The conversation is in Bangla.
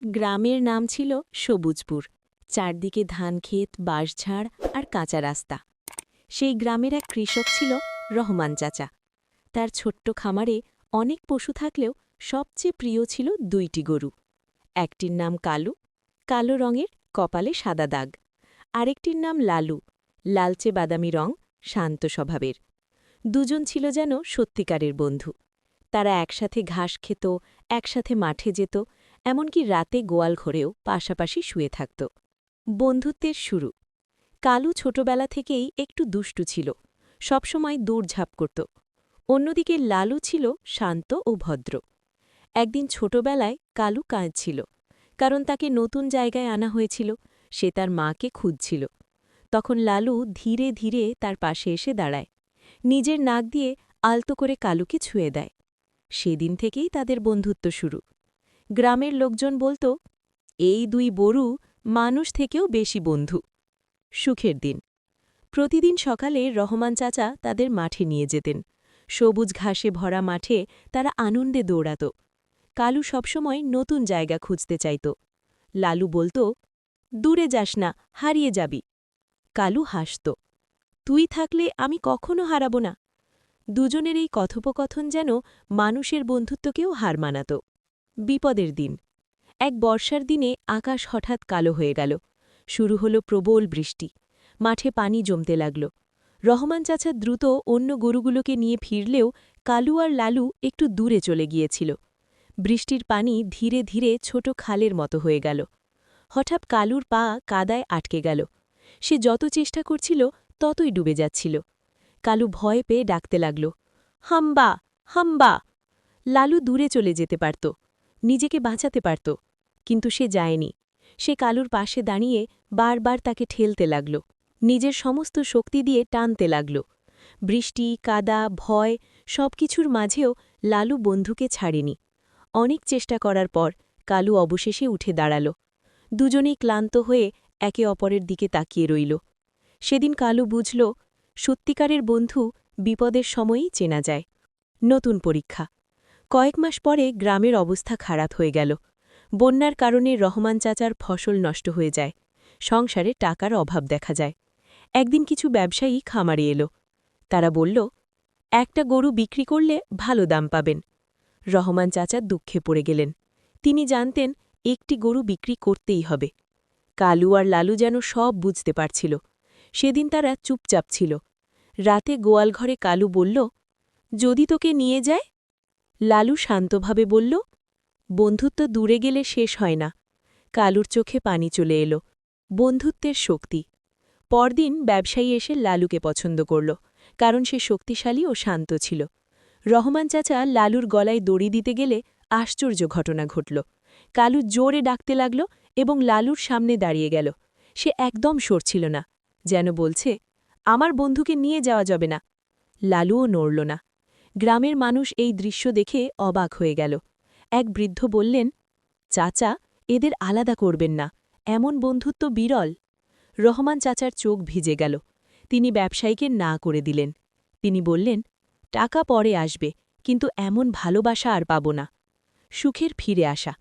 গ্রামের নাম ছিল সবুজপুর। চারদিকে ধানক্ষেত, বাঁশঝাড় আর কাঁচা রাস্তা। সেই গ্রামের এক কৃষক ছিল রহমান চাচা। তার ছোট্ট খামারে অনেক পশু থাকলেও সবচেয়ে প্রিয় ছিল দুইটি গরু। একটির নাম কালু, কালো রঙের, কপালে সাদা দাগ। আরেকটির নাম লালু, লালচে বাদামি রং, শান্ত স্বভাবের। দুজন ছিল যেন সত্যিকারের বন্ধু। তারা একসাথে ঘাস খেত, একসাথে মাঠে যেত, এমনকি রাতে গোয়াল ঘরেও পাশাপাশি শুয়ে থাকত। বন্ধুত্বের শুরু। কালু ছোটবেলা থেকেই একটু দুষ্টু ছিল, সবসময় দৌড়ঝাঁপ করত। অন্যদিকে লালু ছিল শান্ত ও ভদ্র। একদিন ছোটবেলায় কালু কাঁদছিল, কারণ তাকে নতুন জায়গায় আনা হয়েছিল, সে তার মাকে খুঁজছিল। তখন লালু ধীরে ধীরে তার পাশে এসে দাঁড়ায়, নিজের নাক দিয়ে আলতো করে কালুকে ছুঁয়ে দেয়। সেদিন থেকেই তাদের বন্ধুত্ব শুরু। গ্রামের লোকজন বলত, এই দুই বরু মানুষ থেকেও বেশি বন্ধু। সুখের দিন। প্রতিদিন সকালে রহমান চাচা তাদের মাঠে নিয়ে যেতেন। সবুজ ঘাসে ভরা মাঠে তারা আনন্দে দৌড়াত। কালু সবসময় নতুন জায়গা খুঁজতে চাইত। লালু বলত, দূরে যাস না, হারিয়ে যাবি। কালু হাসত, তুই থাকলে আমি কখনো হারাব না। দুজনের এই কথোপকথন যেন মানুষের বন্ধুত্বকেও হার মানাত। বিপদের দিন। এক বর্ষার দিনে আকাশ হঠাৎ কালো হয়ে গেল। শুরু হল প্রবল বৃষ্টি। মাঠে পানি জমতে লাগল। রহমান চাচা দ্রুত অন্য গরুগুলোকে নিয়ে ফিরলেও কালু আর লালু একটু দূরে চলে গিয়েছিল। বৃষ্টির পানি ধীরে ধীরে ছোট খালের মতো হয়ে গেল। হঠাৎ কালুর পা কাদায় আটকে গেল। সে যত চেষ্টা করছিল ততই ডুবে যাচ্ছিল। কালু ভয় পেয়ে ডাকতে লাগল, হাম্বা, হাম্বা। লালু দূরে চলে যেতে পারত, নিজেকে বাঁচাতে পারত, কিন্তু সে যায়নি। সে কালুর পাশে দাঁড়িয়ে বারবার তাকে ঠেলতে লাগল, নিজের সমস্ত শক্তি দিয়ে টানতে লাগল। বৃষ্টি, কাদা, ভয় সবকিছুর মাঝেও লালু বন্ধুকে ছাড়েনি। অনেক চেষ্টা করার পর কালু অবশেষে উঠে দাঁড়াল। দুজনেই ক্লান্ত হয়ে একে অপরের দিকে তাকিয়ে রইল। সেদিন কালু বুঝল, সত্যিকারের বন্ধু বিপদের সময়ই চেনা যায়। নতুন পরীক্ষা। কয়েক মাস পরে গ্রামের অবস্থা খারাপ হয়ে গেল। বন্যার কারণে রহমান চাচার ফসল নষ্ট হয়ে যায়। সংসারে টাকার অভাব দেখা যায়। একদিন কিছু ব্যবসায়ী খামারে এলো। তারা বলল, একটা গরু বিক্রি করলে ভালো দাম পাবেন। রহমান চাচা দুঃখে পড়ে গেলেন। তিনি জানতেন একটি গরু বিক্রি করতেই হবে। কালু আর লালু যেন সব বুঝতে পারছিল। সেদিন তারা চুপচাপ ছিল। রাতে গোয়ালঘরে কালু বলল, যদি তোকে নিয়ে যায়? লালু শান্তভাবে বলল, বন্ধুত্ব দূরে গেলে শেষ হয় না। কালুর চোখে পানি চলে এলো। বন্ধুত্বের শক্তি। পরদিন ব্যবসায়ী এসে লালুকে পছন্দ করল, কারণ সে শক্তিশালী ও শান্ত ছিল। রহমান চাচা লালুর গলায় দড়ি দিতে গেলে আশ্চর্য ঘটনা ঘটল। কালু জোরে ডাকতে লাগল এবং লালুর সামনে দাঁড়িয়ে গেল। সে একদম সরছিল না, যেন বলছে, আমার বন্ধুকে নিয়ে যাওয়া যাবে না। লালুও নড়ল না। গ্রামের মানুষ এই দৃশ্য দেখে অবাক হয়ে গেল। এক বৃদ্ধ বললেন, চাচা, এদের আলাদা করবেন না, এমন বন্ধুত্ব বিরল। রহমান চাচার চোখ ভিজে গেল। তিনি ব্যবসায়ীকে না করে দিলেন। তিনি বললেন, টাকা পরে আসবে, কিন্তু এমন ভালোবাসা আর পাব না। সুখের ফিরে আসা।